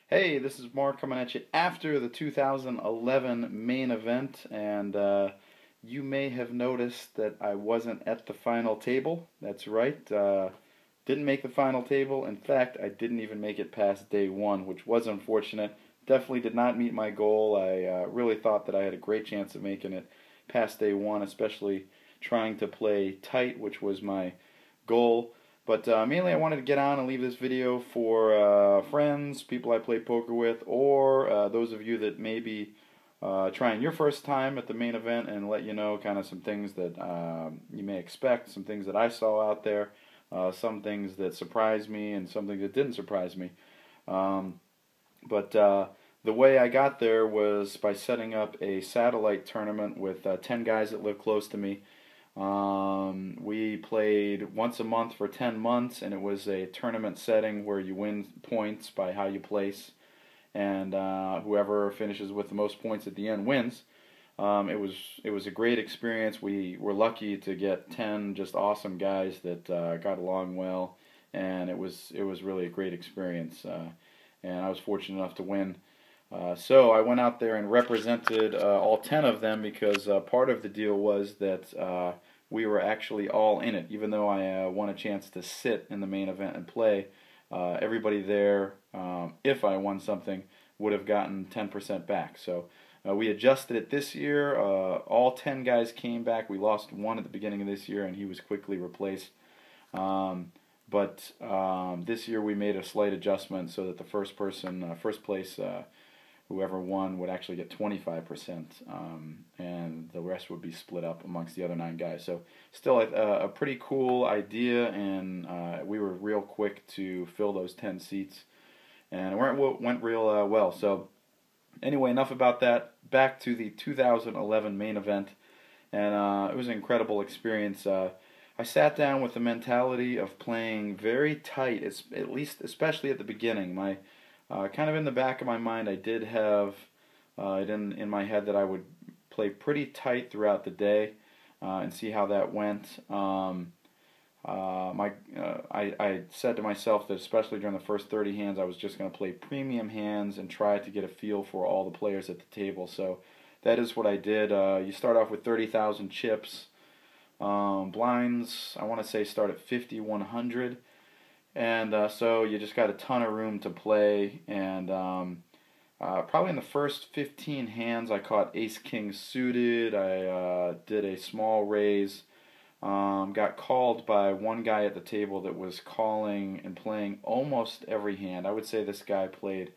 Hey, this is Mark coming at you after the 2011 main event, and you may have noticed that I wasn't at the final table. That's right, didn't make the final table. In fact, I didn't even make it past day one, which was unfortunate. Definitely did not meet my goal. I really thought that I had a great chance of making it past day one, especially trying to play tight, which was my goal. But mainly I wanted to get on and leave this video for friends, people I play poker with, or those of you that may be trying your first time at the main event, and let you know kind of some things that you may expect, some things that I saw out there, some things that surprised me, and some things that didn't surprise me. But the way I got there was by setting up a satellite tournament with 10 guys that live close to me. We played once a month for 10 months, and it was a tournament setting where you win points by how you place, and whoever finishes with the most points at the end wins. It was a great experience. We were lucky to get 10 just awesome guys that got along well, and it was really a great experience. And I was fortunate enough to win. So I went out there and represented all 10 of them because part of the deal was that we were actually all in it. Even though I won a chance to sit in the main event and play, everybody there, if I won something, would have gotten 10% back. So we adjusted it this year. All 10 guys came back. We lost one at the beginning of this year, and he was quickly replaced. But this year we made a slight adjustment so that the first place, whoever won would actually get 25%, and the rest would be split up amongst the other 9 guys. So still a pretty cool idea, and we were real quick to fill those 10 seats, and it went real well. So anyway, enough about that. Back to the 2011 main event, and it was an incredible experience. I sat down with the mentality of playing very tight, at least especially at the beginning. My kind of in the back of my mind, I did have it in my head that I would play pretty tight throughout the day and see how that went. I said to myself that especially during the first 30 hands, I was just going to play premium hands and try to get a feel for all the players at the table. So that is what I did. You start off with 30,000 chips. Blinds, I want to say, start at 5,100. And so you just got a ton of room to play, and probably in the first 15 hands I caught ace-king suited. I did a small raise, got called by one guy at the table that was calling and playing almost every hand. I would say this guy played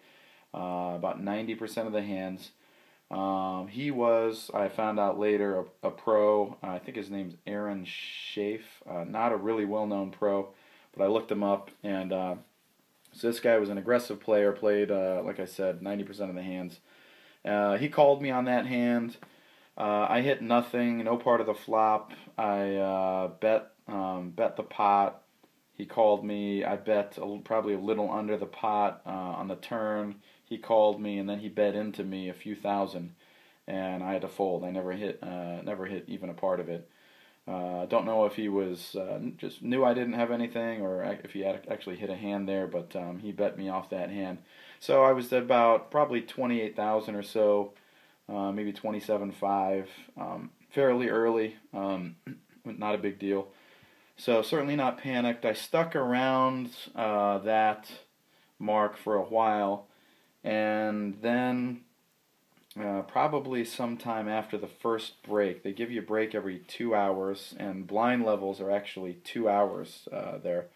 about 90% of the hands. He was, I found out later, a pro. I think his name's Aaron Schaaf, not a really well-known pro. But I looked him up, and so this guy was an aggressive player, played, like I said, 90% of the hands. He called me on that hand. I hit nothing, no part of the flop. I bet the pot. He called me. I bet probably a little under the pot on the turn. He called me, and then he bet into me a few thousand, and I had to fold. I never hit even a part of it. Don't know if he was just knew I didn't have anything, or if he had actually hit a hand there, but he bet me off that hand. So I was at about probably 28,000 or so, maybe 27.5, fairly early, not a big deal. So certainly not panicked. I stuck around that mark for a while, and then probably sometime after the first break. They give you a break every 2 hours, and blind levels are actually 2 hours there.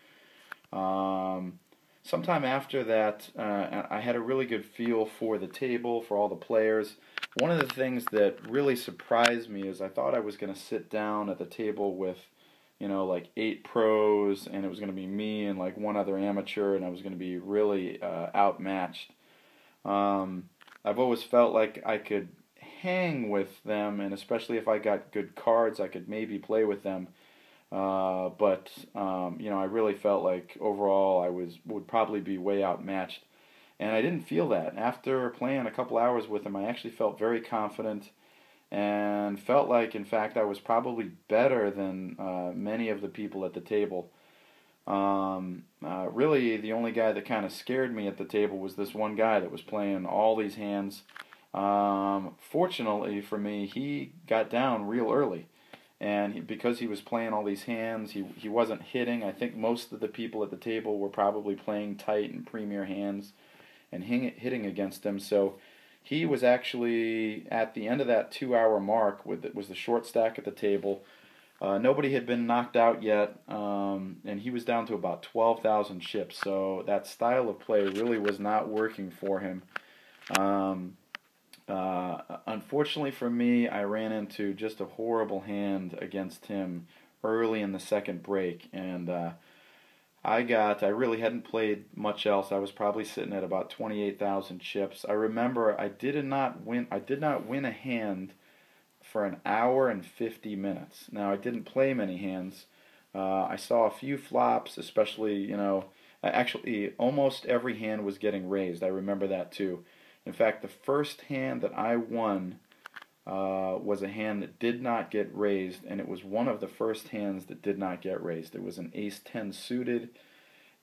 Sometime after that, I had a really good feel for the table, for all the players. One of the things that really surprised me is I thought I was going to sit down at the table with, like 8 pros, and it was going to be me and like one other amateur, and I was going to be really outmatched. I've always felt like I could hang with them, and especially if I got good cards, I could maybe play with them. But I really felt like overall I would probably be way outmatched, and I didn't feel that. After playing a couple hours with them, I actually felt very confident, and felt like, in fact, I was probably better than many of the people at the table. Really, the only guy that kind of scared me at the table was this one guy that was playing all these hands. Fortunately for me, he got down real early. And because he was playing all these hands, he wasn't hitting. I think most of the people at the table were probably playing tight and premier hands and hitting against him. So he was actually at the end of that 2 hour mark. Was the short stack at the table. Nobody had been knocked out yet, and he was down to about 12,000 chips. So that style of play really was not working for him. Unfortunately for me, I ran into just a horrible hand against him early in the second break, and I really hadn't played much else. I was probably sitting at about 28,000 chips. I remember I did not win a hand for an hour and 50 minutes. Now, I didn't play many hands. I saw a few flops, especially, actually almost every hand was getting raised. I remember that too. In fact, the first hand that I won was a hand that did not get raised, and it was one of the first hands that did not get raised. It was an ace-10 suited,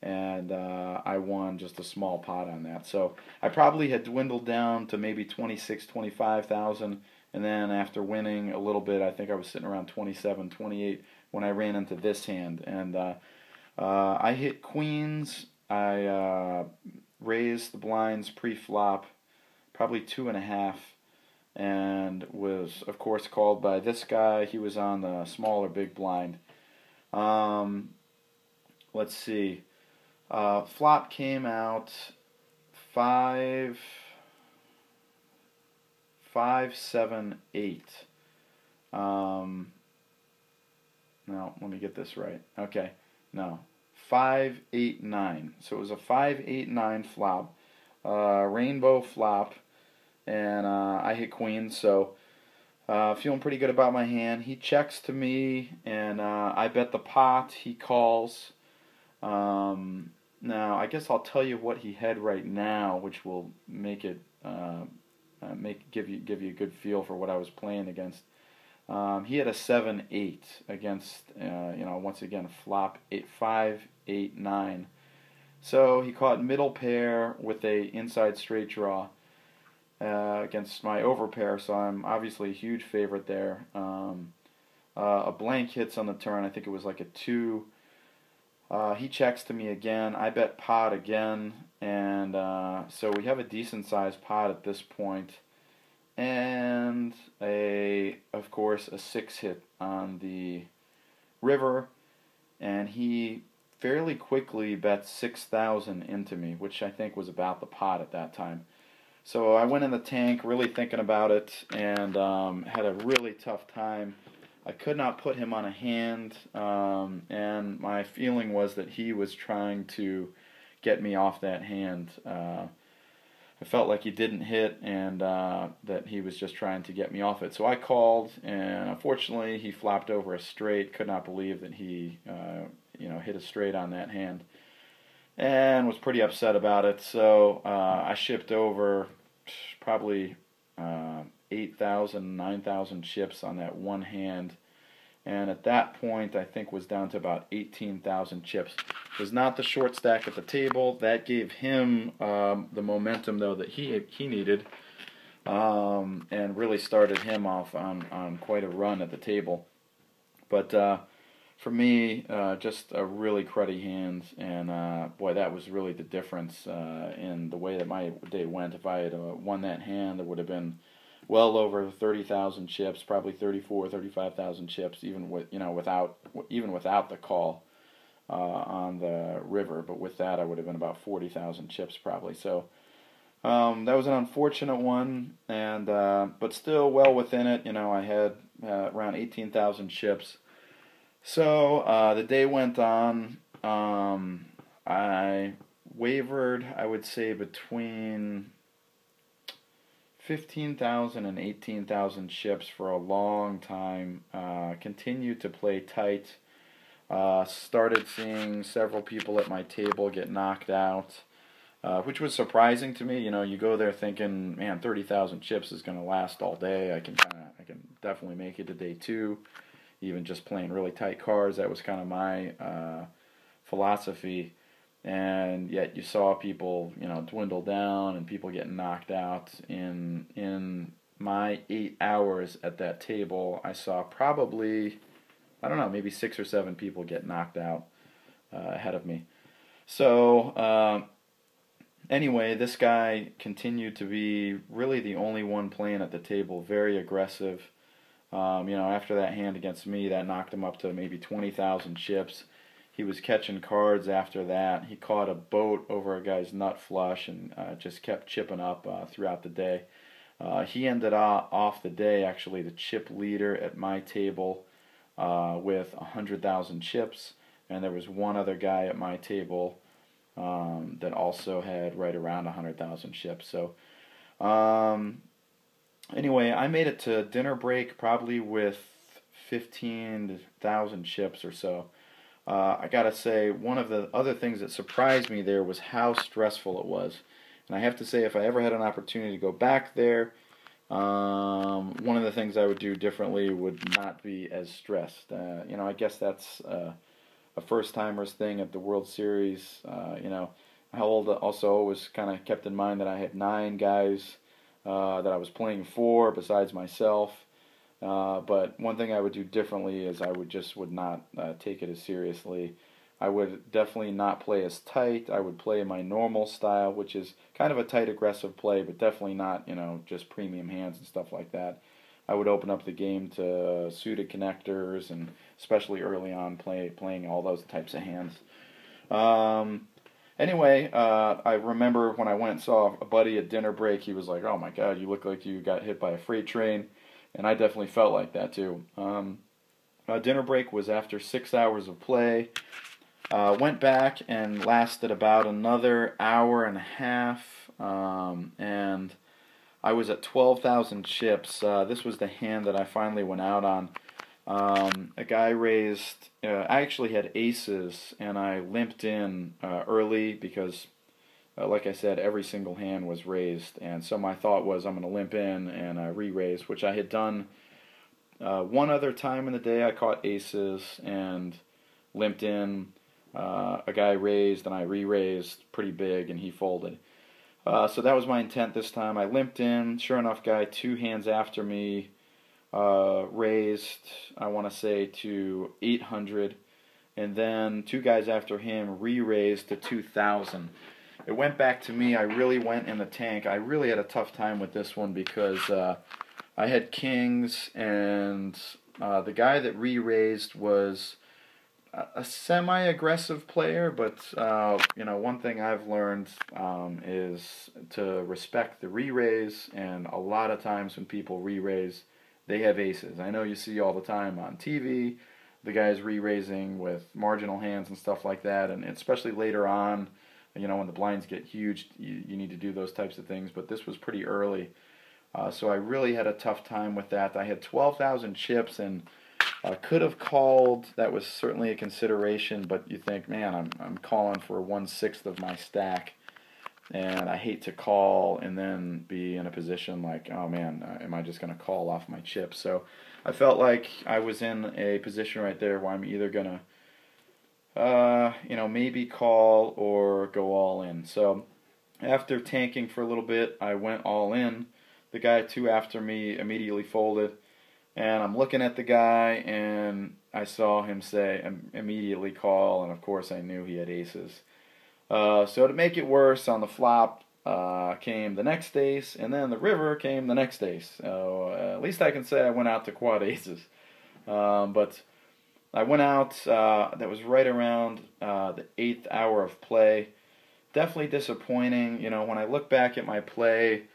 and I won just a small pot on that. So I probably had dwindled down to maybe 26, 25,000. And then after winning a little bit, I think I was sitting around 27, 28 when I ran into this hand. And I hit queens. I raised the blinds pre-flop, probably 2.5, and was, of course, called by this guy. He was on the smaller big blind. Let's see. Flop came out 5... 5-7-8. No, let me get this right. Okay, no, 5-8-9. So it was a 5-8-9 flop, rainbow flop, and I hit queens. So feeling pretty good about my hand. He checks to me, and I bet the pot. He calls. Now I guess I'll tell you what he had right now, which will make it. Give you a good feel for what I was playing against. He had a 7-8 against once again flop 5-8-9. So he caught middle pair with a inside straight draw against my overpair. So I'm obviously a huge favorite there. A blank hits on the turn. I think it was like a 2. He checks to me again. I bet pot again, and so we have a decent sized pot at this point, and of course a 6 hit on the river, and he fairly quickly bet 6,000 into me, which I think was about the pot at that time. So I went in the tank really thinking about it, and had a really tough time. I could not put him on a hand, and my feeling was that he was trying to get me off that hand. I felt like he didn't hit, and that he was just trying to get me off it. So I called, and unfortunately he flopped over a straight. Could not believe that he hit a straight on that hand, and was pretty upset about it. So I shipped over probably 8,000, 9,000 chips on that one hand, and at that point I think was down to about 18,000 chips. It was not the short stack at the table. That gave him the momentum though that he needed, and really started him off on quite a run at the table. But for me, just a really cruddy hand, and boy, that was really the difference in the way that my day went. If I had won that hand, it would have been well over 30,000 chips, probably 34, 35,000 chips, even without the call on the river. But with that, I would have been about 40,000 chips probably. So that was an unfortunate one, and but still well within it. I had around 18,000 chips. So the day went on. I wavered, I would say, between 15,000 and 18,000 chips for a long time. Continued to play tight. Started seeing several people at my table get knocked out, which was surprising to me. You go there thinking, man, 30,000 chips is going to last all day. I can definitely make it to day 2. Even just playing really tight cards, that was kind of my philosophy, and yet you saw people, dwindle down and people getting knocked out. In my 8 hours at that table, I saw probably, I don't know, maybe 6 or 7 people get knocked out ahead of me. So anyway, this guy continued to be really the only one playing at the table, very aggressive. After that hand against me, that knocked him up to maybe 20,000 chips. He was catching cards after that. He caught a boat over a guy's nut flush and just kept chipping up throughout the day. He ended off the day, actually, the chip leader at my table with 100,000 chips. And there was one other guy at my table that also had right around 100,000 chips. So anyway, I made it to dinner break probably with 15,000 chips or so. I gotta say, one of the other things that surprised me there was how stressful it was. And I have to say, if I ever had an opportunity to go back there, one of the things I would do differently would not be as stressed. I guess that's a first-timers thing at the World Series. I also always kind of kept in mind that I had 9 guys that I was playing for besides myself. But one thing I would do differently is I would not take it as seriously. I would definitely not play as tight. I would play my normal style, which is kind of a tight, aggressive play, but definitely not, just premium hands and stuff like that. I would open up the game to suited connectors, and especially early on playing all those types of hands. Anyway, I remember when I went and saw a buddy at dinner break, he was like, "Oh my God, you look like you got hit by a freight train." And I definitely felt like that too. Dinner break was after 6 hours of play. Went back and lasted about another hour and a half, and I was at 12,000 chips. This was the hand that I finally went out on. A guy raised, I actually had aces, and I limped in early because, like I said, every single hand was raised, and so my thought was I'm going to limp in and re-raise, which I had done one other time in the day. I caught aces and limped in. A guy raised and I re-raised pretty big, and he folded. So that was my intent this time. I limped in. Sure enough, guy 2 hands after me raised, I want to say, to 800, and then 2 guys after him re-raised to 2,000. It went back to me. I really went in the tank. I really had a tough time with this one because I had kings, and the guy that re-raised was a semi-aggressive player, but one thing I've learned is to respect the re-raise, and a lot of times when people re-raise, they have aces. I know you see all the time on TV, the guys re-raising with marginal hands and stuff like that, and especially later on, when the blinds get huge, you need to do those types of things, but this was pretty early. So I really had a tough time with that. I had 12,000 chips, and could have called. That was certainly a consideration, but you think, man, I'm calling for 1/6 of my stack, and I hate to call and then be in a position like, oh man, am I just going to call off my chips? So I felt like I was in a position right there where I'm either going to maybe call or go all in. So after tanking for a little bit, I went all in. The guy 2 after me immediately folded, and I'm looking at the guy, and I saw him say immediately call, and of course I knew he had aces. So to make it worse, on the flop came the next ace, and then the river came the next ace. So at least I can say I went out to quad aces. But I went out, that was right around the 8th hour of play. Definitely disappointing. When I look back at my play,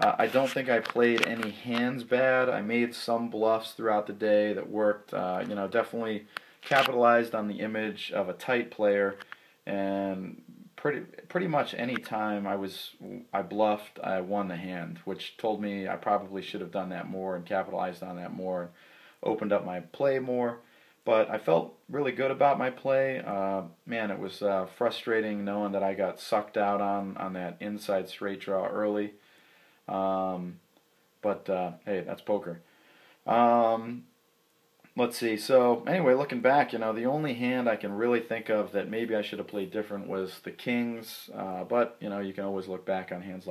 I don't think I played any hands bad. I made some bluffs throughout the day that worked. Definitely capitalized on the image of a tight player, and pretty much any time I bluffed, I won the hand, which told me I probably should have done that more and capitalized on that more, and opened up my play more. But I felt really good about my play. Man, it was frustrating knowing that I got sucked out on that inside straight draw early. But hey, that's poker. Like Let's see. So anyway, looking back, the only hand I can really think of that maybe I should have played different was the kings. But you can always look back on hands like